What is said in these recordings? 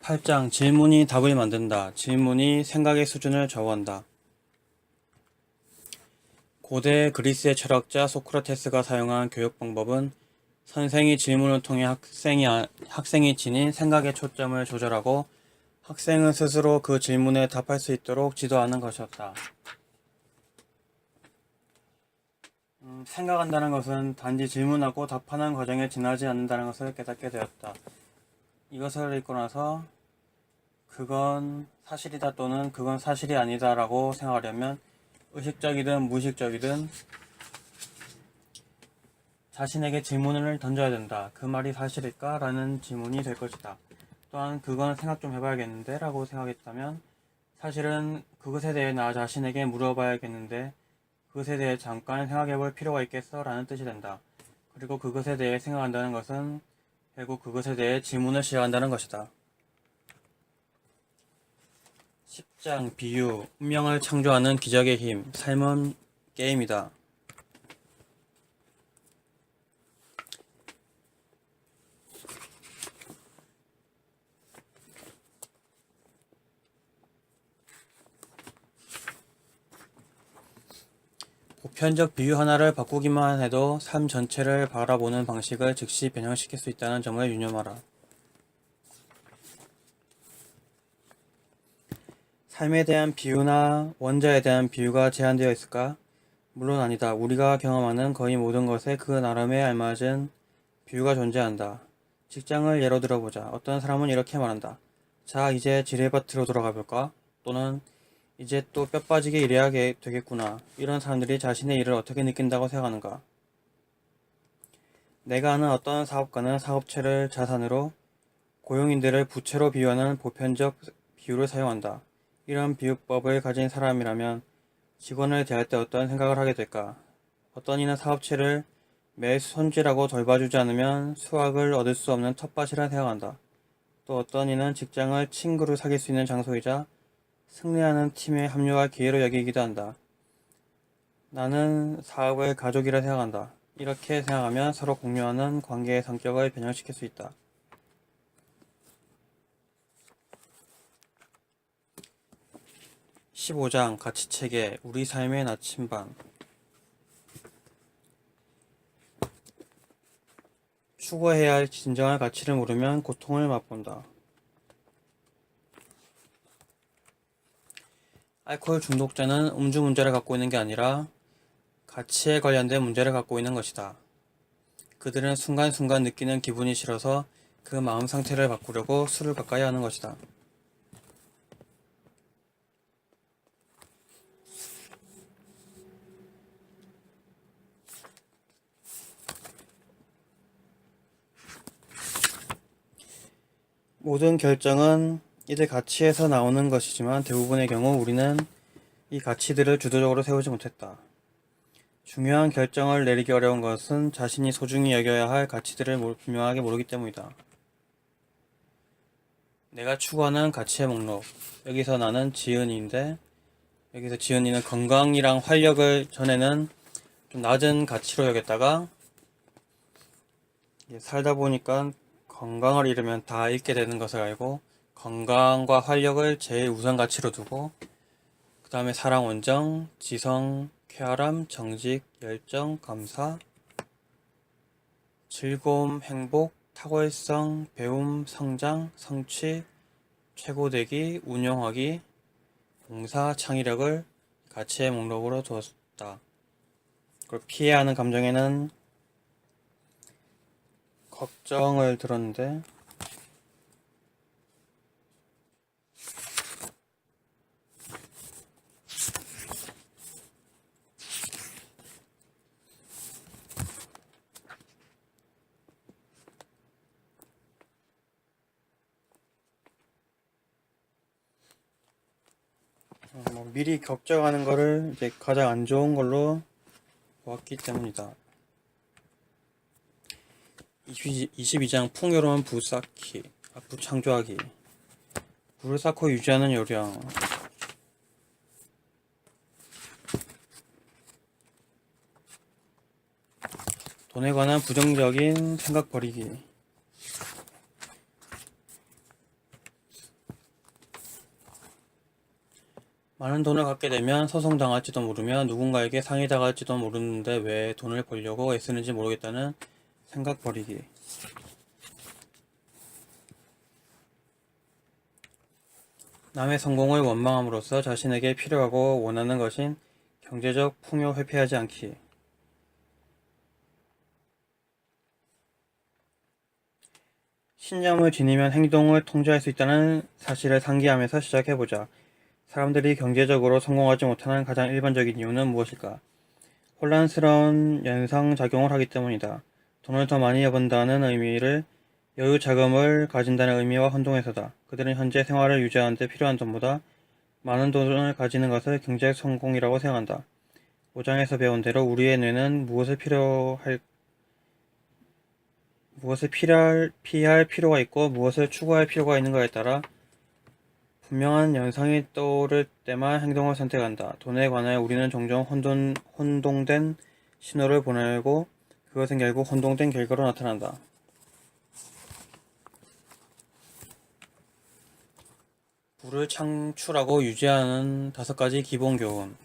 8장 질문이 답을 만든다. 질문이 생각의 수준을 좌우한다. 고대 그리스의 철학자 소크라테스가 사용한 교육 방법은 선생이 질문을 통해 학생이 지닌 생각의 초점을 조절하고 학생은 스스로 그 질문에 답할 수 있도록 지도하는 것이었다. 생각한다는 것은 단지 질문하고 답하는 과정에 지나지 않는다는 것을 깨닫게 되었다. 이것을 읽고 나서 그건 사실이다 또는 그건 사실이 아니다 라고 생각하려면 의식적이든 무의식적이든 자신에게 질문을 던져야 된다. 그 말이 사실일까? 라는 질문이 될 것이다. 또한 그건 생각 좀 해봐야겠는데 라고 생각했다면 사실은 그것에 대해 나 자신에게 물어봐야겠는데 그것에 대해 잠깐 생각해볼 필요가 있겠어? 라는 뜻이 된다. 그리고 그것에 대해 생각한다는 것은 결국 그것에 대해 질문을 시작한다는 것이다. 10장 비유, 운명을 창조하는 기적의 힘, 삶은 게임이다. 보편적 비유 하나를 바꾸기만 해도 삶 전체를 바라보는 방식을 즉시 변형시킬 수 있다는 점을 유념하라. 삶에 대한 비유나 원자에 대한 비유가 제한되어 있을까? 물론 아니다. 우리가 경험하는 거의 모든 것에 그 나름에 알맞은 비유가 존재한다. 직장을 예로 들어보자. 어떤 사람은 이렇게 말한다. 자, 이제 지뢰밭으로 돌아가 볼까? 또는 이제 또 뼈 빠지게 일해야 되겠구나. 이런 사람들이 자신의 일을 어떻게 느낀다고 생각하는가? 내가 아는 어떤 사업가는 사업체를 자산으로 고용인들을 부채로 비유하는 보편적 비유를 사용한다. 이런 비유법을 가진 사람이라면 직원을 대할 때 어떤 생각을 하게 될까? 어떤 이는 사업체를 매일 손질하고 돌봐주지 않으면 수확을 얻을 수 없는 텃밭이라 생각한다. 또 어떤 이는 직장을 친구로 사귈 수 있는 장소이자 승리하는 팀에 합류할 기회로 여기기도 한다. 나는 사업을 가족이라 생각한다. 이렇게 생각하면 서로 공유하는 관계의 성격을 변형시킬 수 있다. 15장 가치체계 우리 삶의 나침반 추구해야 할 진정한 가치를 모르면 고통을 맛본다. 알코올 중독자는 음주 문제를 갖고 있는 게 아니라 가치에 관련된 문제를 갖고 있는 것이다. 그들은 순간순간 느끼는 기분이 싫어서 그 마음 상태를 바꾸려고 술을 가까이 하는 것이다. 모든 결정은 이들 가치에서 나오는 것이지만 대부분의 경우 우리는 이 가치들을 주도적으로 세우지 못했다. 중요한 결정을 내리기 어려운 것은 자신이 소중히 여겨야 할 가치들을 분명하게 모르기 때문이다. 내가 추구하는 가치의 목록. 여기서 나는 지은이인데 여기서 지은이는 건강이랑 활력을 전에는 좀 낮은 가치로 여겼다가 살다 보니까 건강을 잃으면 다 잃게 되는 것을 알고 건강과 활력을 제일 우선 가치로 두고 그 다음에 사랑, 온정, 지성, 쾌활함, 정직, 열정, 감사, 즐거움, 행복, 탁월성, 배움, 성장, 성취, 최고되기, 운영하기, 봉사, 창의력을 가치의 목록으로 두었다. 그리고 피해야 하는 감정에는 걱정을 들었는데 미리 걱정하는 거를 이제 가장 안 좋은 걸로 보았기 때문이다. 22장 풍요로운 부창조하기 부를 쌓고 유지하는 요령 돈에 관한 부정적인 생각 버리기 많은 돈을 갖게 되면 소송당할지도 모르며 누군가에게 상이 당할지도 모르는데 왜 돈을 벌려고 애쓰는지 모르겠다는 생각 버리기. 남의 성공을 원망함으로써 자신에게 필요하고 원하는 것인 경제적 풍요 회피하지 않기. 신념을 지니면 행동을 통제할 수 있다는 사실을 상기하면서 시작해보자. 사람들이 경제적으로 성공하지 못하는 가장 일반적인 이유는 무엇일까? 혼란스러운 연상작용을 하기 때문이다. 돈을 더 많이 번다는 의미를 여유 자금을 가진다는 의미와 혼동해서다. 그들은 현재 생활을 유지하는 데 필요한 돈보다 많은 돈을 가지는 것을 경제 성공이라고 생각한다. 5장에서 배운 대로 우리의 뇌는 무엇을 피할 필요가 있고 무엇을 추구할 필요가 있는가에 따라 분명한 연상이 떠오를 때만 행동을 선택한다. 돈에 관해 우리는 종종 혼동된 신호를 보내고 그것은 결국 혼동된 결과로 나타난다. 부를 창출하고 유지하는 5가지 기본 교훈.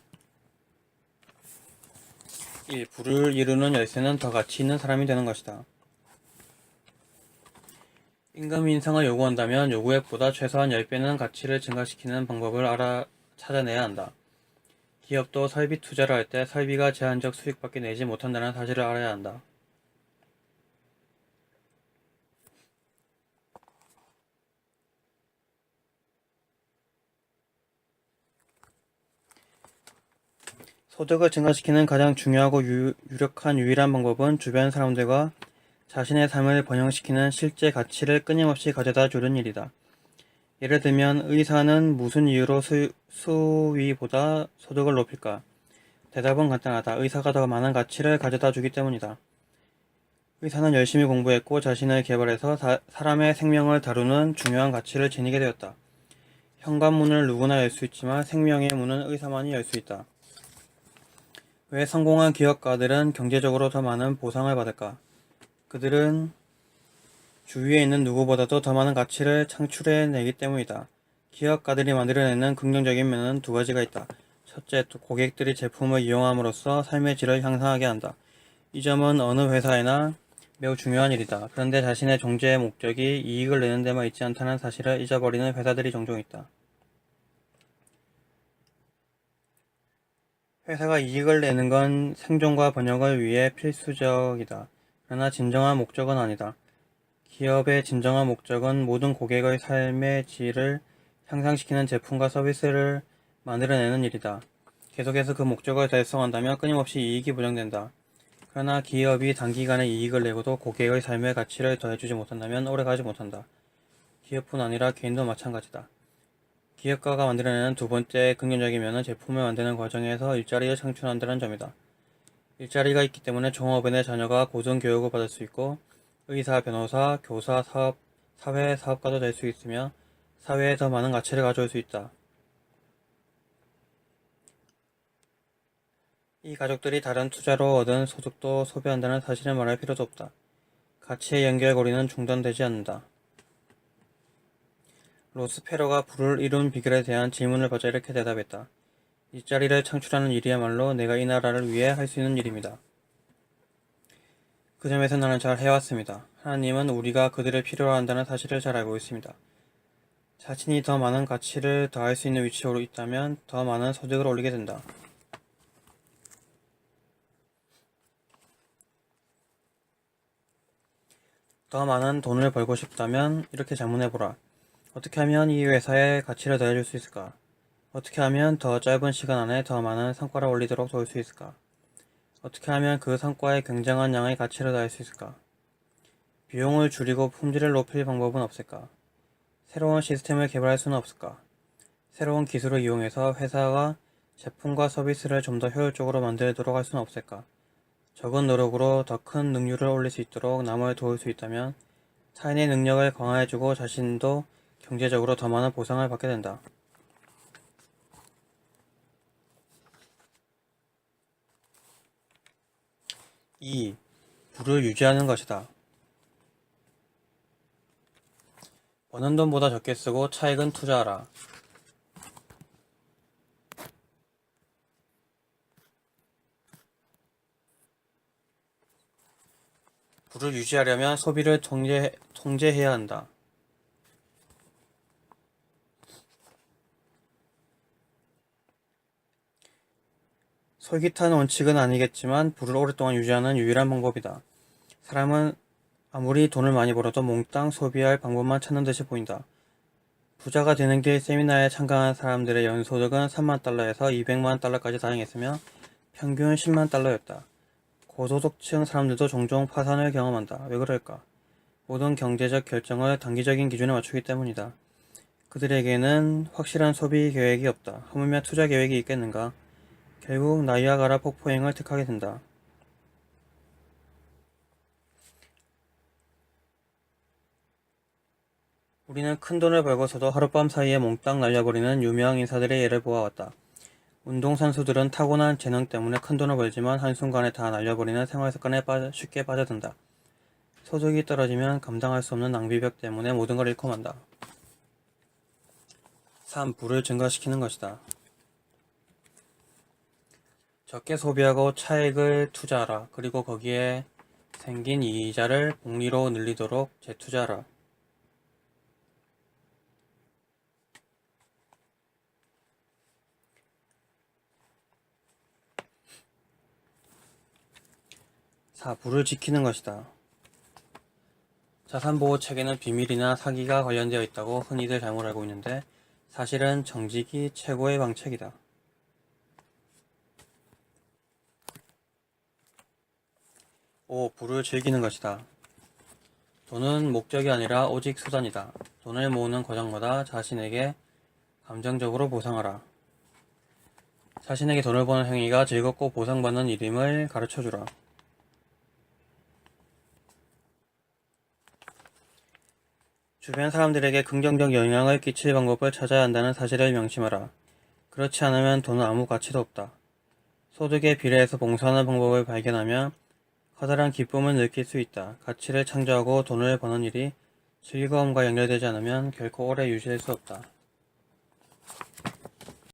1. 부를 이루는 열쇠는 더 가치 있는 사람이 되는 것이다. 임금 인상을 요구한다면 요구액보다 최소한 10배는 가치를 증가시키는 방법을 찾아내야 한다. 기업도 설비 투자를 할 때 설비가 제한적 수익밖에 내지 못한다는 사실을 알아야 한다. 소득을 증가시키는 가장 중요하고 유력한 유일한 방법은 주변 사람들과 자신의 삶을 번영시키는 실제 가치를 끊임없이 가져다 주는 일이다. 예를 들면 의사는 무슨 이유로 수위보다 소득을 높일까? 대답은 간단하다. 의사가 더 많은 가치를 가져다 주기 때문이다. 의사는 열심히 공부했고 자신을 개발해서 사람의 생명을 다루는 중요한 가치를 지니게 되었다. 현관문을 누구나 열 수 있지만 생명의 문은 의사만이 열 수 있다. 왜 성공한 기업가들은 경제적으로 더 많은 보상을 받을까? 그들은 주위에 있는 누구보다도 더 많은 가치를 창출해내기 때문이다. 기업가들이 만들어내는 긍정적인 면은 2가지가 있다. 첫째, 고객들이 제품을 이용함으로써 삶의 질을 향상하게 한다. 이 점은 어느 회사에나 매우 중요한 일이다. 그런데 자신의 존재의 목적이 이익을 내는 데만 있지 않다는 사실을 잊어버리는 회사들이 종종 있다. 회사가 이익을 내는 건 생존과 번영을 위해 필수적이다. 그러나 진정한 목적은 아니다. 기업의 진정한 목적은 모든 고객의 삶의 질을 향상시키는 제품과 서비스를 만들어내는 일이다. 계속해서 그 목적을 달성한다면 끊임없이 이익이 보장된다. 그러나 기업이 단기간에 이익을 내고도 고객의 삶의 가치를 더해주지 못한다면 오래가지 못한다. 기업뿐 아니라 개인도 마찬가지다. 기업가가 만들어내는 2번째 긍정적인 면은 제품을 만드는 과정에서 일자리를 창출한다는 점이다. 일자리가 있기 때문에 종업원의 자녀가 고등교육을 받을 수 있고 의사, 변호사, 교사, 사회 사업가도 될 수 있으며 사회에 더 많은 가치를 가져올 수 있다. 이 가족들이 다른 투자로 얻은 소득도 소비한다는 사실을 말할 필요도 없다. 가치의 연결고리는 중단되지 않는다. 로스페로가 부를 이룬 비결에 대한 질문을 받자 이렇게 대답했다. 일자리를 창출하는 일이야말로 내가 이 나라를 위해 할 수 있는 일입니다. 그 점에서 나는 잘 해왔습니다. 하나님은 우리가 그들을 필요로 한다는 사실을 잘 알고 있습니다. 자신이 더 많은 가치를 더할 수 있는 위치로 있다면 더 많은 소득을 올리게 된다. 더 많은 돈을 벌고 싶다면 이렇게 자문해보라. 어떻게 하면 이 회사에 가치를 더해줄 수 있을까? 어떻게 하면 더 짧은 시간 안에 더 많은 성과를 올리도록 도울 수 있을까? 어떻게 하면 그 성과에 굉장한 양의 가치를 더할 수 있을까? 비용을 줄이고 품질을 높일 방법은 없을까? 새로운 시스템을 개발할 수는 없을까? 새로운 기술을 이용해서 회사가 제품과 서비스를 좀 더 효율적으로 만들도록 할 수는 없을까? 적은 노력으로 더 큰 능률을 올릴 수 있도록 남을 도울 수 있다면 타인의 능력을 강화해주고 자신도 경제적으로 더 많은 보상을 받게 된다. 2. 부를 유지하는 것이다. 버는 돈보다 적게 쓰고 차익은 투자하라. 부를 유지하려면 소비를 통제해야 한다. 솔깃한 원칙은 아니겠지만 부를 오랫동안 유지하는 유일한 방법이다. 사람은 아무리 돈을 많이 벌어도 몽땅 소비할 방법만 찾는 듯이 보인다. 부자가 되는 길 세미나에 참가한 사람들의 연소득은 3만 달러에서 200만 달러까지 다양했으며 평균 10만 달러였다. 고소득층 사람들도 종종 파산을 경험한다. 왜 그럴까? 모든 경제적 결정을 단기적인 기준에 맞추기 때문이다. 그들에게는 확실한 소비 계획이 없다. 하물며 투자 계획이 있겠는가? 결국 나이아가라 폭포행을 택하게 된다. 우리는 큰돈을 벌고서도 하룻밤 사이에 몽땅 날려버리는 유명 인사들의 예를 보아왔다. 운동선수들은 타고난 재능 때문에 큰돈을 벌지만 한순간에 다 날려버리는 생활습관에 쉽게 빠져든다. 소득이 떨어지면 감당할 수 없는 낭비벽 때문에 모든 걸 잃고 만다. 3. 부를 증가시키는 것이다. 적게 소비하고 차익을 투자하라. 그리고 거기에 생긴 이자를 복리로 늘리도록 재투자하라. 4. 부를 지키는 것이다. 자산보호 체계는 비밀이나 사기가 관련되어 있다고 흔히들 잘못 알고 있는데 사실은 정직이 최고의 방책이다. 5. 부를 즐기는 것이다. 돈은 목적이 아니라 오직 수단이다. 돈을 모으는 과정마다 자신에게 감정적으로 보상하라. 자신에게 돈을 버는 행위가 즐겁고 보상받는 일임을 가르쳐주라. 주변 사람들에게 긍정적 영향을 끼칠 방법을 찾아야 한다는 사실을 명심하라. 그렇지 않으면 돈은 아무 가치도 없다. 소득에 비례해서 봉사하는 방법을 발견하면 커다란 기쁨을 느낄 수 있다. 가치를 창조하고 돈을 버는 일이 즐거움과 연결되지 않으면 결코 오래 유지될 수 없다.